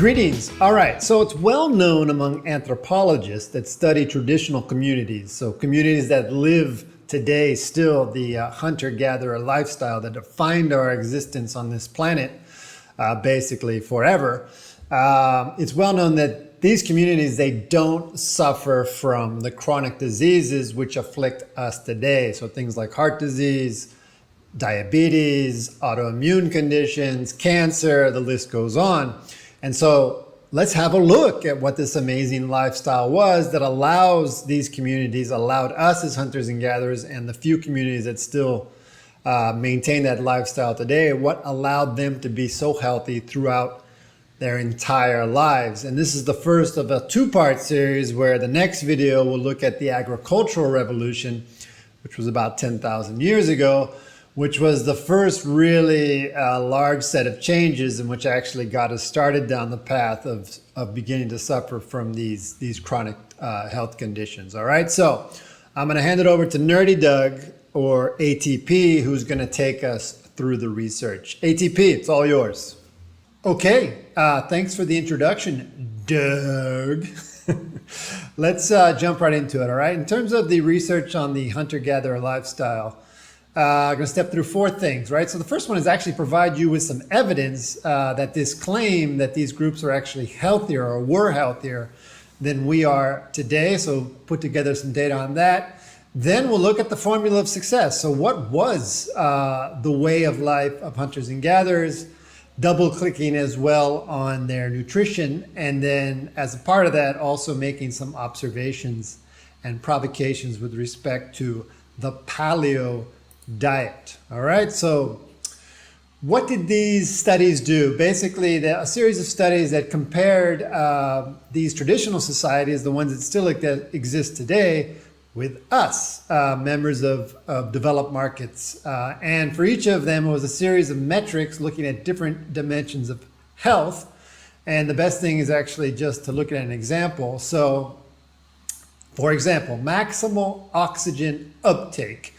Greetings. All right, so it's well known among anthropologists that study traditional communities, so communities that live today still the hunter-gatherer lifestyle that defined our existence on this planet basically forever. It's well known that these communities, they don't suffer from the chronic diseases which afflict us today. So things like heart disease, diabetes, autoimmune conditions, cancer, the list goes on. And so let's have a look at what this amazing lifestyle was that allowed us as hunters and gatherers, and the few communities that still maintain that lifestyle today, what allowed them to be so healthy throughout their entire lives. And this is the first of a two-part series where the next video will look at the agricultural revolution, which was about 10,000 years ago, which was the first really large set of changes in which actually got us started down the path of beginning to suffer from these chronic health conditions. All right, so I'm going to hand it over to Nerdy Doug, or ATP, who's going to take us through the research. ATP, it's all yours. Okay, thanks for the introduction, Doug. Let's jump right into it, all right? In terms of the research on the hunter-gatherer lifestyle, I'm going to step through four things, right? So the first one is actually provide you with some evidence that this claim that these groups are actually healthier or were healthier than we are today. So put together some data on that. Then we'll look at the formula of success. So what was the way of life of hunters and gatherers, double clicking as well on their nutrition. And then as a part of that, also making some observations and provocations with respect to the paleo diet. All right, so what did these studies do? Basically, a series of studies that compared these traditional societies, the ones that still exist today, with us, members of developed markets. And for each of them, it was a series of metrics looking at different dimensions of health. And the best thing is actually just to look at an example. So, for example, maximal oxygen uptake,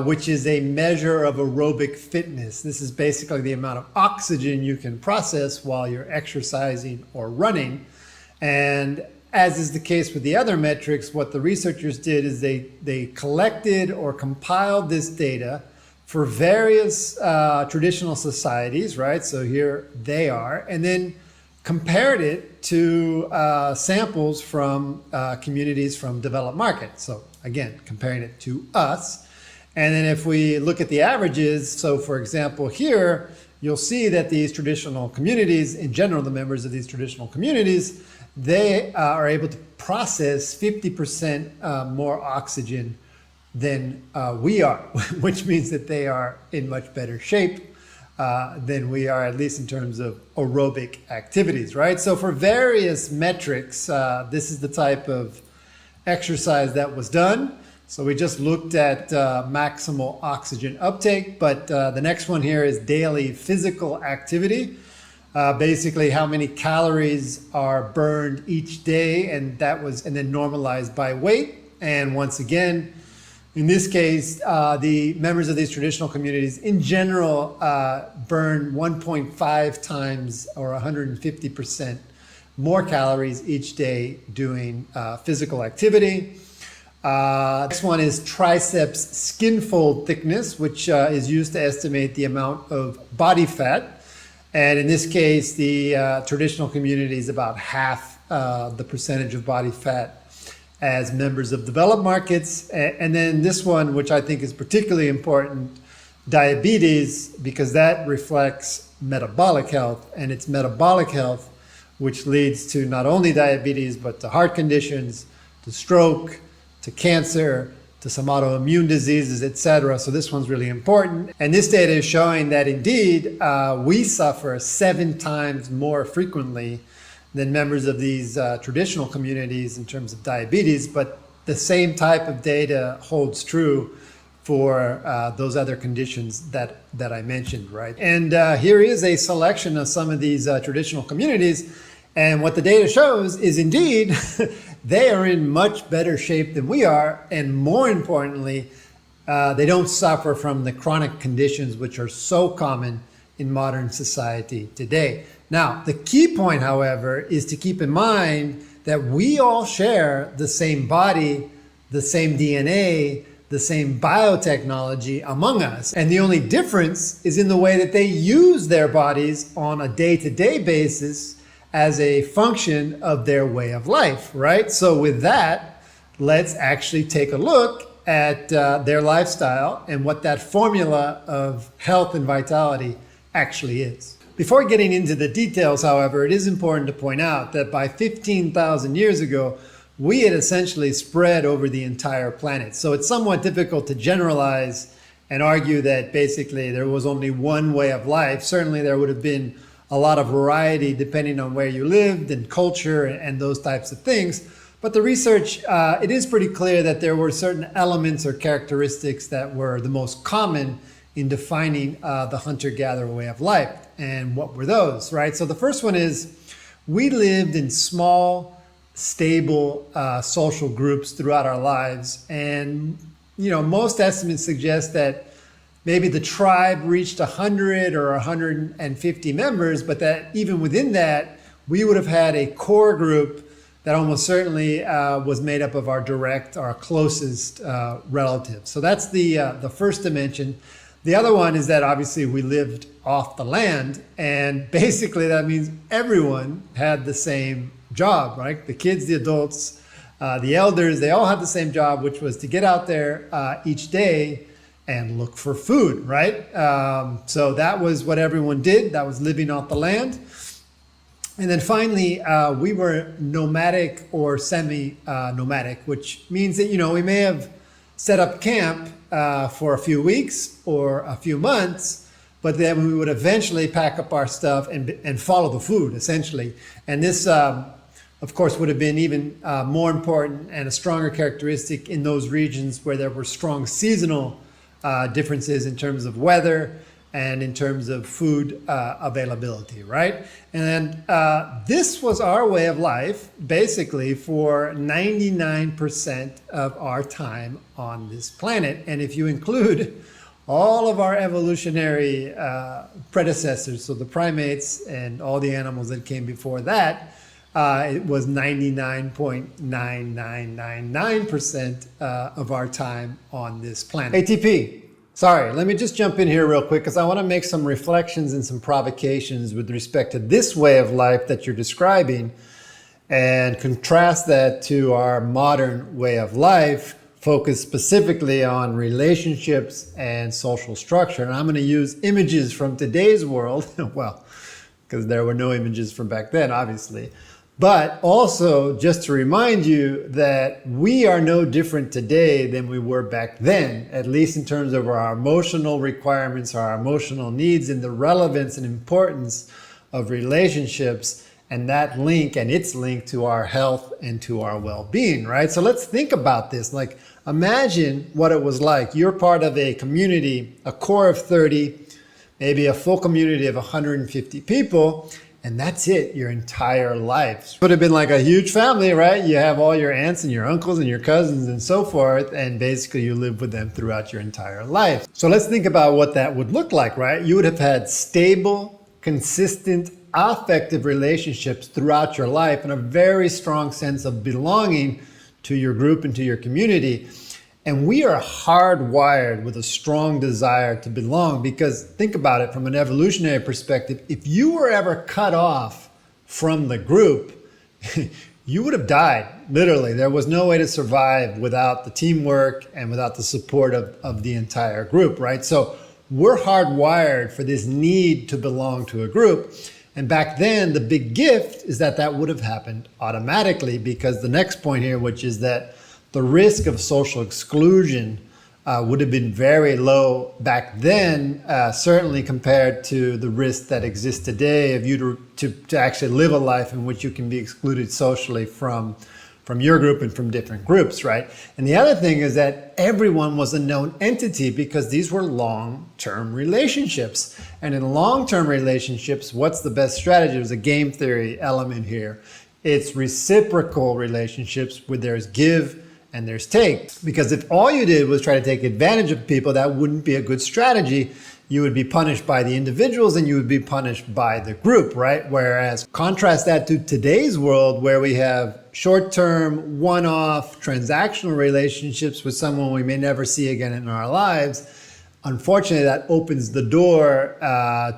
which is a measure of aerobic fitness. This is basically the amount of oxygen you can process while you're exercising or running. And as is the case with the other metrics, what the researchers did is they collected or compiled this data for various traditional societies, right? So here they are, and then compared it to samples from communities from developed markets. So again, comparing it to us. And then if we look at the averages, so for example here, you'll see that these traditional communities, in general, the members of these traditional communities, they are able to process 50% more oxygen than we are, which means that they are in much better shape than we are, at least in terms of aerobic activities, right? So for various metrics, this is the type of exercise that was done. So we just looked at maximal oxygen uptake, but the next one here is daily physical activity. Basically how many calories are burned each day, and then normalized by weight. And once again, in this case, the members of these traditional communities in general burn 1.5 times or 150% more calories each day doing physical activity. Next one is triceps skin fold thickness, which is used to estimate the amount of body fat. And in this case, the traditional community is about half the percentage of body fat as members of developed markets. And then this one, which I think is particularly important, diabetes, because that reflects metabolic health, and it's metabolic health which leads to not only diabetes, but to heart conditions, to stroke, to cancer, to some autoimmune diseases, etc. So this one's really important. And this data is showing that indeed we suffer 7 times more frequently than members of these traditional communities in terms of diabetes, but the same type of data holds true for those other conditions that I mentioned, right? And here is a selection of some of these traditional communities. And what the data shows is indeed they are in much better shape than we are. And more importantly, they don't suffer from the chronic conditions which are so common in modern society today. Now, the key point, however, is to keep in mind that we all share the same body, the same DNA, the same biotechnology among us. And the only difference is in the way that they use their bodies on a day-to-day basis as a function of their way of life, right? So with that, let's actually take a look at their lifestyle and what that formula of health and vitality actually is. Before getting into the details, however, it is important to point out that by 15,000 years ago, we had essentially spread over the entire planet. So it's somewhat difficult to generalize and argue that basically there was only one way of life. Certainly there would have been a lot of variety depending on where you lived and culture and those types of things. But the research, it is pretty clear that there were certain elements or characteristics that were the most common in defining the hunter-gatherer way of life. And what were those, right? So the first one is we lived in small, stable social groups throughout our lives. And, most estimates suggest that maybe the tribe reached 100 or 150 members, but that even within that, we would have had a core group that almost certainly was made up of our closest relatives. So that's the first dimension. The other one is that obviously we lived off the land, and basically that means everyone had the same job, right? The kids, the adults, the elders, they all had the same job, which was to get out there each day and look for food, right? So that was what everyone did. That was living off the land. And then finally, we were nomadic or semi-nomadic, which means that, we may have set up camp for a few weeks or a few months, but then we would eventually pack up our stuff and follow the food, essentially. And this, of course, would have been even more important and a stronger characteristic in those regions where there were strong seasonal differences in terms of weather and in terms of food availability, right? And this was our way of life, basically, for 99% of our time on this planet. And if you include all of our evolutionary predecessors, so the primates and all the animals that came before that, it was 99.9999% of our time on this planet. ATP. Sorry, let me just jump in here real quick because I want to make some reflections and some provocations with respect to this way of life that you're describing and contrast that to our modern way of life, focused specifically on relationships and social structure. And I'm going to use images from today's world, well, because there were no images from back then, obviously. But also just to remind you that we are no different today than we were back then, at least in terms of our emotional requirements, our emotional needs, and the relevance and importance of relationships and that link and its link to our health and to our well-being, right? So let's think about this. Like, imagine what it was like. You're part of a community, a core of 30, maybe a full community of 150 people, and that's it, your entire life. It would have been like a huge family, right? You have all your aunts and your uncles and your cousins and so forth, and basically you live with them throughout your entire life. So let's think about what that would look like, right? You would have had stable, consistent, affective relationships throughout your life and a very strong sense of belonging to your group and to your community. And we are hardwired with a strong desire to belong because think about it from an evolutionary perspective. If you were ever cut off from the group, you would have died, literally. There was no way to survive without the teamwork and without the support of the entire group, right? So we're hardwired for this need to belong to a group. And back then, the big gift is that that would have happened automatically because the next point here, which is that the risk of social exclusion would have been very low back then, certainly compared to the risk that exists today of you to actually live a life in which you can be excluded socially from your group and from different groups, right? And the other thing is that everyone was a known entity because these were long-term relationships. And in long-term relationships, what's the best strategy? There's a game theory element here. It's reciprocal relationships where there's give and there's take. Because if all you did was try to take advantage of people, that wouldn't be a good strategy you would be punished by the individuals and you would be punished by the group, right? Whereas contrast that to today's world where we have short-term, one-off transactional relationships with someone we may never see again in our lives. Unfortunately, that opens the door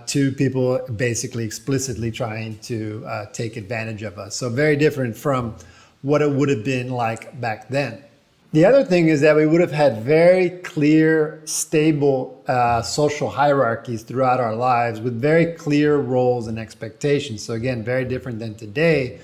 to people basically explicitly trying to take advantage of us. So very different from what it would have been like back then. The other thing is that we would have had very clear, stable social hierarchies throughout our lives with very clear roles and expectations. So again, very different than today.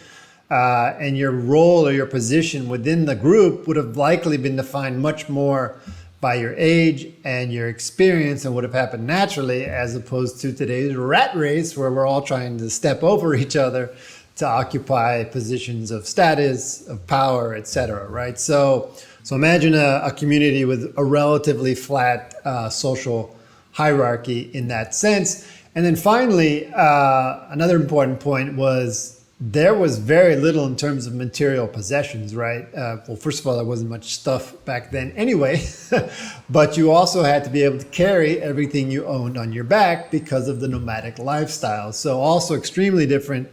And your role or your position within the group would have likely been defined much more by your age and your experience and would have happened naturally, as opposed to today's rat race where we're all trying to step over each other to occupy positions of status, of power, etc. Right? So imagine a community with a relatively flat social hierarchy in that sense. And then finally, another important point was there was very little in terms of material possessions, right? Well, first of all, there wasn't much stuff back then anyway, but you also had to be able to carry everything you owned on your back because of the nomadic lifestyle. So also extremely different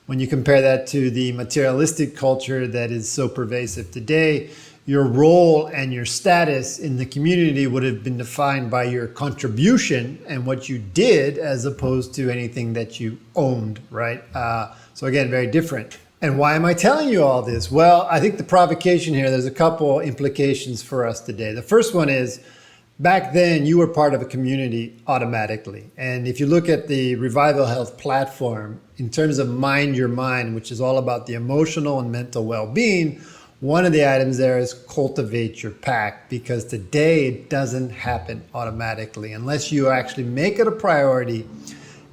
when you compare that to the materialistic culture that is so pervasive today. Your role and your status in the community would have been defined by your contribution and what you did as opposed to anything that you owned, right? So again, very different. And why am I telling you all this? Well, I think the provocation here, there's a couple implications for us today. The first one is, back then you were part of a community automatically. And if you look at the Revival Health platform, in terms of Mind Your Mind, which is all about the emotional and mental well-being, one of the items there is cultivate your pack, because today it doesn't happen automatically. Unless you actually make it a priority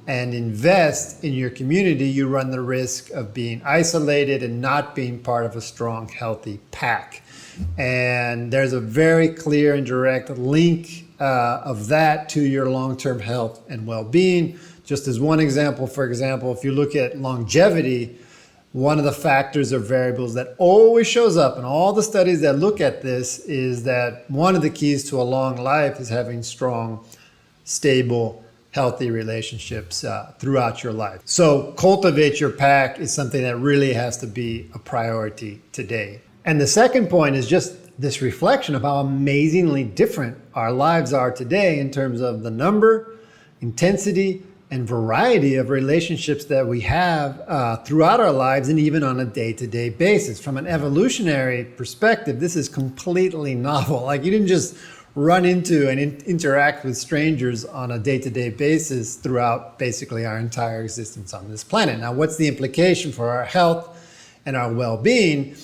and invest in your community, you run the risk of being isolated and not being part of a strong, healthy pack. And there's a very clear and direct link of that to your long-term health and well-being. Just as one example, for example, if you look at longevity, one of the factors or variables that always shows up in all the studies that look at this is that one of the keys to a long life is having strong, stable, healthy relationships throughout your life. So cultivate your pack is something that really has to be a priority today. And the second point is just this reflection of how amazingly different our lives are today in terms of the number, intensity, and variety of relationships that we have throughout our lives and even on a day-to-day basis. From an evolutionary perspective, this is completely novel. Like, you didn't just run into and interact with strangers on a day-to-day basis throughout basically our entire existence on this planet. Now, what's the implication for our health and our well-being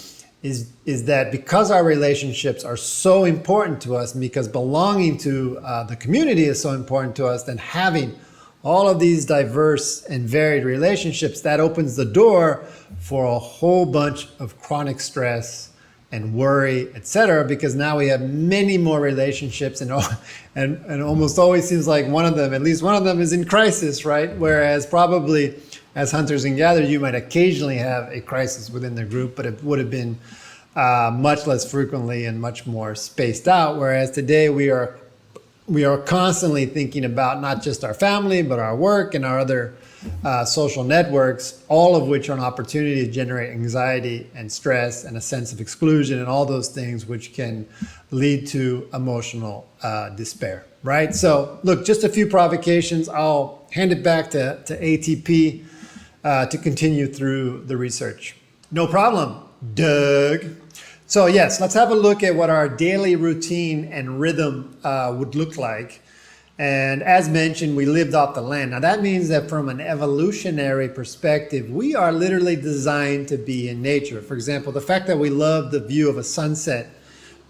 is that because our relationships are so important to us, and because belonging to the community is so important to us, then having all of these diverse and varied relationships, that opens the door for a whole bunch of chronic stress and worry, etc., because now we have many more relationships, and almost always seems like one of them, at least one of them, is in crisis, right? Whereas probably as hunters and gatherers, you might occasionally have a crisis within the group, but it would have been much less frequently and much more spaced out. Whereas today we are constantly thinking about not just our family, but our work and our other social networks, all of which are an opportunity to generate anxiety and stress and a sense of exclusion and all those things which can lead to emotional despair, right? So look, just a few provocations. I'll hand it back to ATP to continue through the research. No problem, Doug. So yes, let's have a look at what our daily routine and rhythm would look like. And as mentioned, we lived off the land. Now that means that from an evolutionary perspective, we are literally designed to be in nature. For example, the fact that we love the view of a sunset,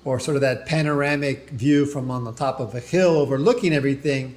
or sort of that panoramic view from on the top of a hill overlooking everything,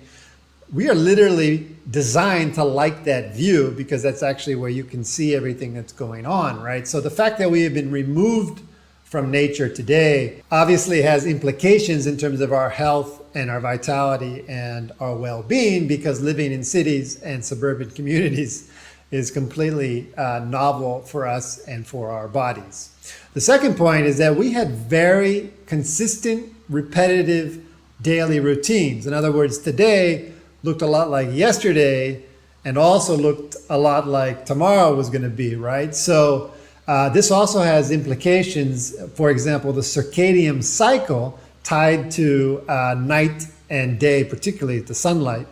we are literally designed to like that view because that's actually where you can see everything that's going on, right? So the fact that we have been removed from nature today obviously has implications in terms of our health and our vitality and our well-being, because living in cities and suburban communities is completely novel for us and for our bodies. The second point is that we had very consistent, repetitive daily routines. In other words, today looked a lot like yesterday and also looked a lot like tomorrow was going to be, right? So this also has implications, for example, the circadian cycle tied to night and day, particularly the sunlight,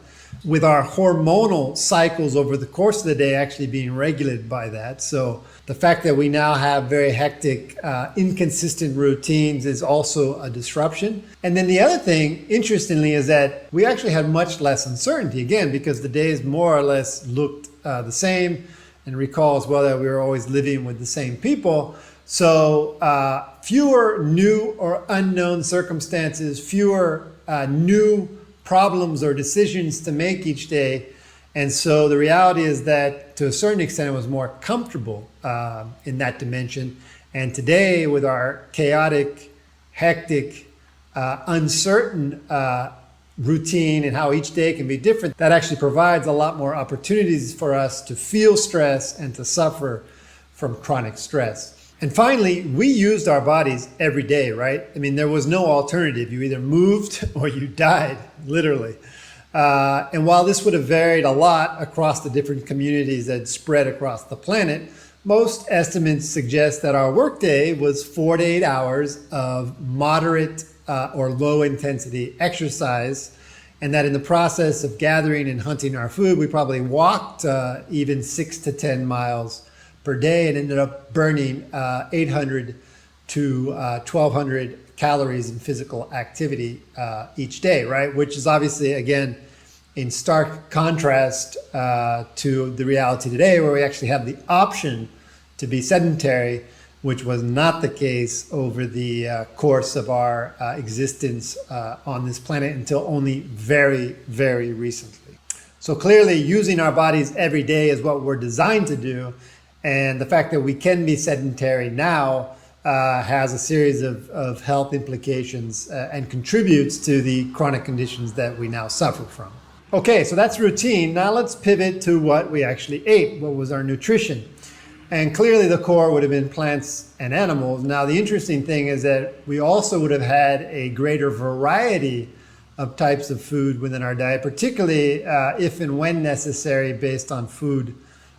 with our hormonal cycles over the course of the day actually being regulated by that. So the fact that we now have very hectic, inconsistent routines is also a disruption. And then the other thing, interestingly, is that we actually had much less uncertainty, again, because the days more or less looked the same. And recall as well that we were always living with the same people. So fewer new or unknown circumstances, fewer new problems or decisions to make each day. And so the reality is that to a certain extent, it was more comfortable in that dimension. And today, with our chaotic, hectic, uncertain routine and how each day can be different, that actually provides a lot more opportunities for us to feel stress and to suffer from chronic stress. And finally, we used our bodies every day, right? I mean, there was no alternative. You either moved or you died, literally. And while this would have varied a lot across the different communities that spread across the planet, most estimates suggest that our workday was 4 to 8 hours of moderate or low intensity exercise, and that in the process of gathering and hunting our food, we probably walked even 6 to 10 miles per day and ended up burning 800 to 1200 calories in physical activity each day, right? Which is obviously, again, in stark contrast to the reality today, where we actually have the option to be sedentary, which was not the case over the course of our existence on this planet until only very, very recently. So clearly, using our bodies every day is what we're designed to do. And the fact that we can be sedentary now has a series of health implications and contributes to the chronic conditions that we now suffer from. Okay, so that's routine. Now let's pivot to what we actually ate. What was our nutrition? And clearly the core would have been plants and animals. Now the interesting thing is that we also would have had a greater variety of types of food within our diet, particularly if and when necessary based on food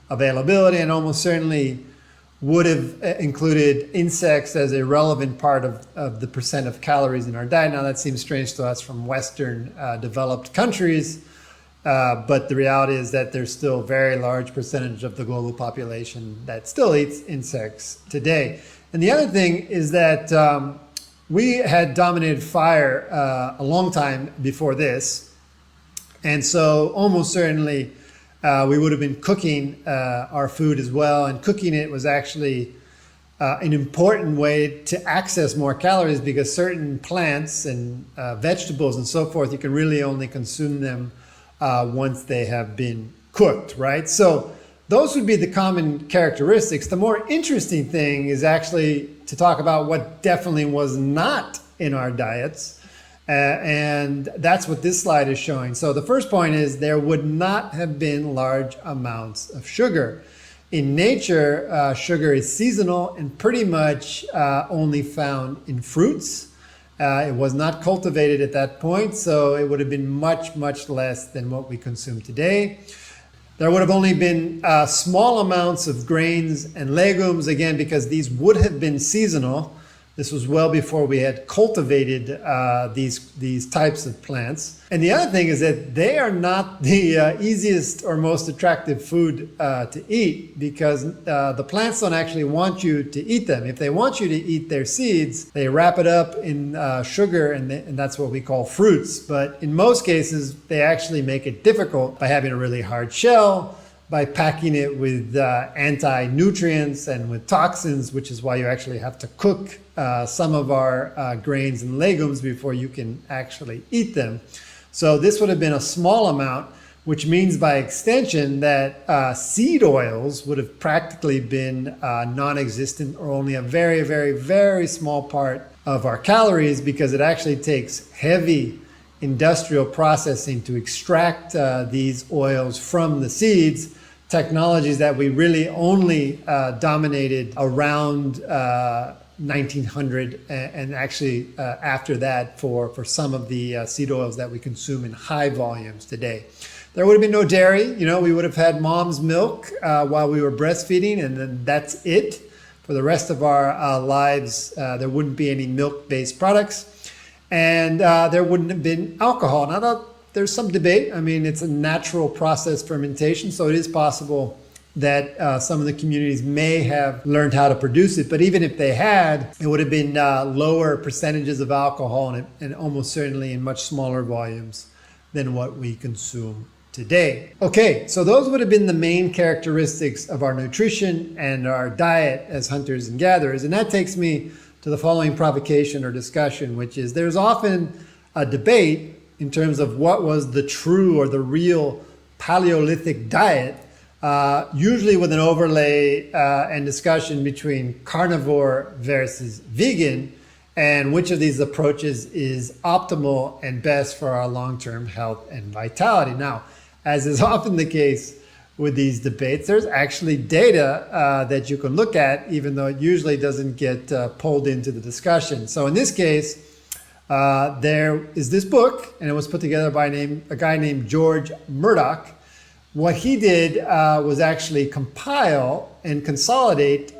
availability, and almost certainly would have included insects as a relevant part of the percent of calories in our diet. Now that seems strange to us from Western developed countries, but the reality is that there's still a very large percentage of the global population that still eats insects today. And the other thing is that we had dominated fire a long time before this. And so almost certainly we would have been cooking our food as well. And cooking it was actually an important way to access more calories, because certain plants and vegetables and so forth, you can really only consume them once they have been cooked, right? So those would be the common characteristics. The more interesting thing is actually to talk about what definitely was not in our diets. And that's what this slide is showing. So the first point is there would not have been large amounts of sugar. In nature, sugar is seasonal and pretty much only found in fruits. It was not cultivated at that point, so it would have been much, much less than what we consume today. There would have only been small amounts of grains and legumes, again, because these would have been seasonal. This was well before we had cultivated these types of plants. And the other thing is that they are not the easiest or most attractive food to eat, because the plants don't actually want you to eat them. If they want you to eat their seeds, they wrap it up in sugar, and that's what we call fruits. But in most cases, they actually make it difficult by having a really hard shell, by packing it with anti-nutrients and with toxins, which is why you actually have to cook some of our grains and legumes before you can actually eat them. So this would have been a small amount, which means by extension that seed oils would have practically been non-existent, or only a very, very, very small part of our calories, because it actually takes heavy industrial processing to extract these oils from the seeds, technologies that we really only dominated around 1900, and actually after that for some of the seed oils that we consume in high volumes today. There would have been no dairy. We would have had mom's milk while we were breastfeeding, and then that's it. For the rest of our lives, there wouldn't be any milk-based products, and there wouldn't have been alcohol. Now, there's some debate. I mean, it's a natural process fermentation, so it is possible that some of the communities may have learned how to produce it. But even if they had, it would have been lower percentages of alcohol and almost certainly in much smaller volumes than what we consume today. Okay, so those would have been the main characteristics of our nutrition and our diet as hunters and gatherers. And that takes me to the following provocation or discussion, which is there's often a debate in terms of what was the true or the real Paleolithic diet, usually with an overlay and discussion between carnivore versus vegan, and which of these approaches is optimal and best for our long-term health and vitality. Now, as is often the case with these debates, there's actually data that you can look at, even though it usually doesn't get pulled into the discussion. So in this case, there is this book, and it was put together by a guy named George Murdoch. What he did was actually compile and consolidate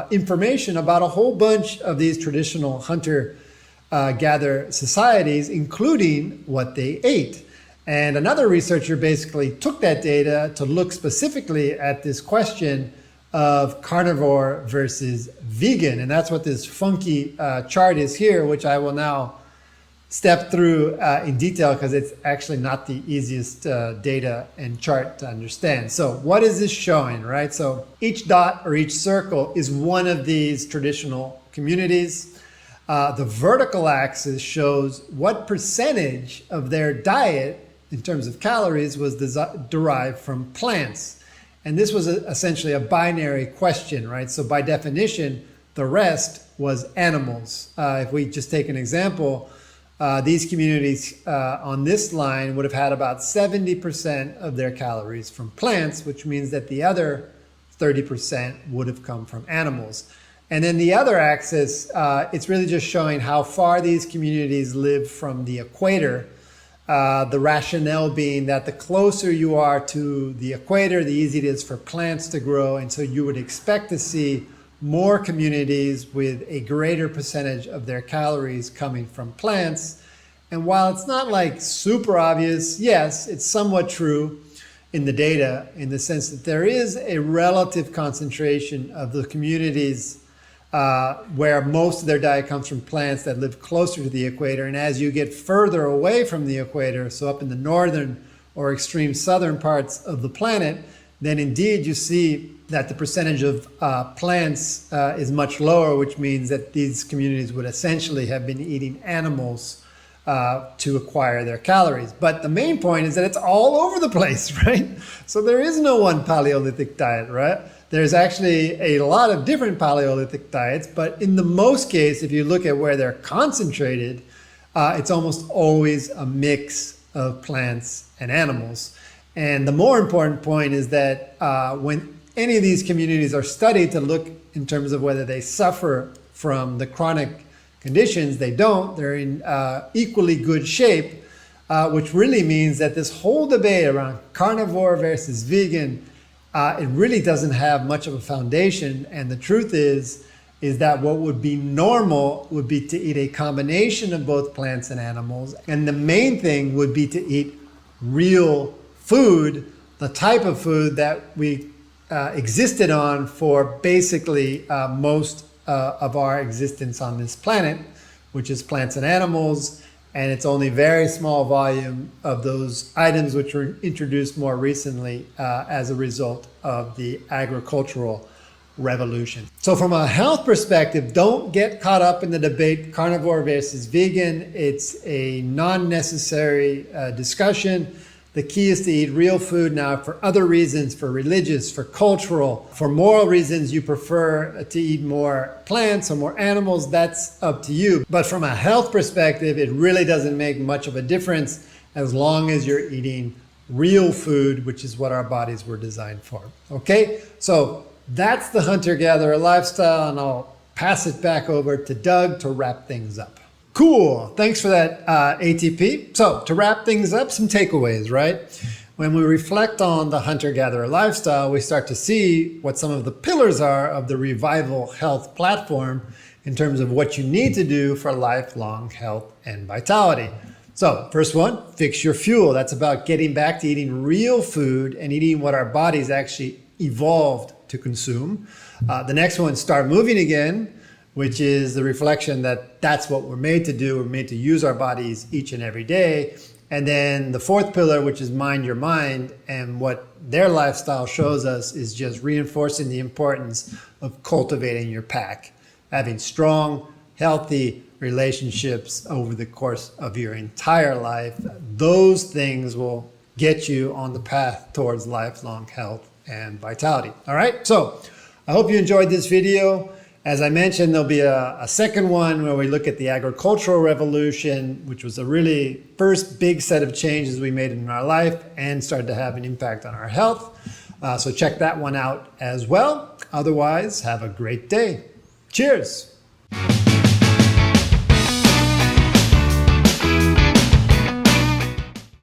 information about a whole bunch of these traditional hunter-gatherer societies, including what they ate. And another researcher basically took that data to look specifically at this question of carnivore versus vegan. And that's what this funky chart is here, which I will now step through in detail because it's actually not the easiest data and chart to understand. So what is this showing, right? So each dot or each circle is one of these traditional communities. The vertical axis shows what percentage of their diet in terms of calories was derived from plants. And this was essentially a binary question, right? So by definition, the rest was animals. If we just take an example, these communities on this line would have had about 70% of their calories from plants, which means that the other 30% would have come from animals. And then the other axis, it's really just showing how far these communities live from the equator. The rationale being that the closer you are to the equator, the easier it is for plants to grow. And so you would expect to see more communities with a greater percentage of their calories coming from plants. And while it's not like super obvious, yes, it's somewhat true in the data in the sense that there is a relative concentration of the communities where most of their diet comes from plants that live closer to the equator. And as you get further away from the equator, so up in the northern or extreme southern parts of the planet, then indeed you see that the percentage of plants is much lower, which means that these communities would essentially have been eating animals to acquire their calories. But the main point is that it's all over the place, right? So there is no one Paleolithic diet, right? There's actually a lot of different Paleolithic diets, but in the most case, if you look at where they're concentrated, it's almost always a mix of plants and animals. And the more important point is that when any of these communities are studied to look in terms of whether they suffer from the chronic conditions, they don't. They're in equally good shape, which really means that this whole debate around carnivore versus vegan, it really doesn't have much of a foundation. And the truth is that what would be normal would be to eat a combination of both plants and animals. And the main thing would be to eat real food, the type of food that we existed on for basically most of our existence on this planet, which is plants and animals. And it's only very small volume of those items which were introduced more recently as a result of the agricultural revolution. So from a health perspective, don't get caught up in the debate carnivore versus vegan. It's a non-necessary discussion. The key is to eat real food. Now, for other reasons, for religious, for cultural, for moral reasons, you prefer to eat more plants or more animals, that's up to you. But from a health perspective, it really doesn't make much of a difference as long as you're eating real food, which is what our bodies were designed for. Okay, so that's the hunter-gatherer lifestyle, and I'll pass it back over to Doug to wrap things up. Cool. Thanks for that, ATP. So to wrap things up, some takeaways, right? When we reflect on the hunter-gatherer lifestyle, we start to see what some of the pillars are of the Revival Health platform in terms of what you need to do for lifelong health and vitality. So first one, fix your fuel. That's about getting back to eating real food and eating what our bodies actually evolved to consume. The next one, start moving again, which is the reflection that that's what we're made to do. We're made to use our bodies each and every day. And then the fourth pillar, which is mind your mind, and what their lifestyle shows us is just reinforcing the importance of cultivating your pack, having strong, healthy relationships over the course of your entire life. Those things will get you on the path towards lifelong health and vitality. All right, so I hope you enjoyed this video. As I mentioned, there'll be a second one where we look at the agricultural revolution, which was a really first big set of changes we made in our life and started to have an impact on our health. So check that one out as well. Otherwise, have a great day. Cheers.